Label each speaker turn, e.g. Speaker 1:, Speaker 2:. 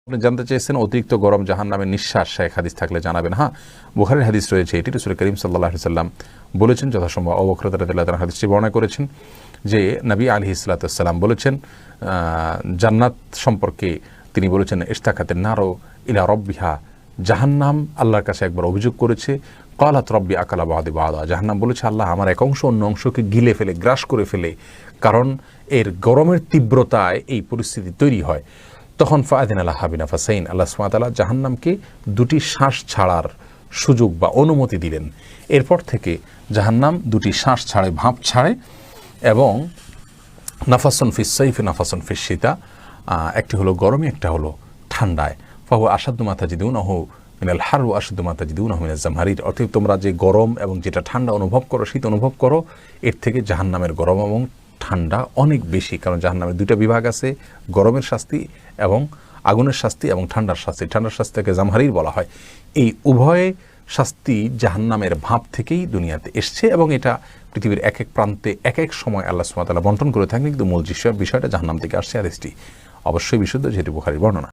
Speaker 1: আপনি জানতে চেয়েছেন অতিরিক্ত গরম জাহান্নামের নিঃশ্বাস এক হাদিস থাকলে জানাবেন। হ্যাঁ, বুখারীর হাদিস রয়েছে, এটি রাসূল করিম সাল্লাল্লাহু আলাইহি সাল্লাম বলেছেন, যথাসম্ভব আবু বকর রাদিয়াল্লাহু তাআলা হাদিসটি বর্ণনা করেছেন যে নবী আলাইহিস সালাতু ওয়াস সালাম বলেছেন জান্নাত সম্পর্কে তিনি বলেছেন ইশতাকাতিন নারু ইলা রাব্বিহা, জাহান্নাম আল্লাহর কাছে একবার অভিযোগ করেছে, ক্বালাত রাব্বি আকালা বাদি বাদা, জাহান্নাম বলেছে আল্লাহ আমার এক অংশ অন্য অংশকে গিলে ফেলে, গ্রাস করে ফেলে, কারণ এর গরমের তীব্রতায় এই পরিস্থিতি তৈরি হয়। তখন ফাআদিন আল্লাহ হাবিনা ফাসাইন, আল্লাহ সুবহানাহু ওয়া তাআলা জাহান্নামকে দুটি শ্বাস ছাড়ার সুযোগ বা অনুমতি দিলেন। এরপর থেকে জাহান্নাম দুটি শ্বাস ছাড়ে, ভাঁপ ছাড়ে, এবং নাফাসুন ফিস সাইফি নাফাসুন ফিস শীতা, একটি হলো গরমে, একটা হলো ঠান্ডায়। ফাহুয়া আসাদ্দু মা তাজিদুনাহু মিনাল হার ওয়া আসাদ্দু মা তাজিদুনাহু মিনাজ জামহারির, অর্থাৎ তোমরা যে গরম এবং যেটা ঠান্ডা অনুভব করো, শীত অনুভব করো, এর থেকে জাহান্নামের গরম এবং ঠান্ডা অনেক বেশি। কারণ জাহান্নামের দুইটা বিভাগ আছে, গরমের শাস্তি এবং আগুনের শাস্তি এবং ঠান্ডার শাস্তি। ঠান্ডার শাস্তিকে জামহারির বলা হয়। এই উভয় শাস্তি জাহান্নামের ভাঁপ থেকেই দুনিয়াতে এসছে, এবং এটা পৃথিবীর এক এক প্রান্তে এক এক সময় আল্লাহ সুবহানাহু ওয়া তাআলা বন্টন করে থাকেন, কিন্তু মূল বিষয়টা জাহান্নাম থেকে আসছে। হাদিসটি অবশ্যই বিশুদ্ধ, যেহেতু বুখারীর বর্ণনা।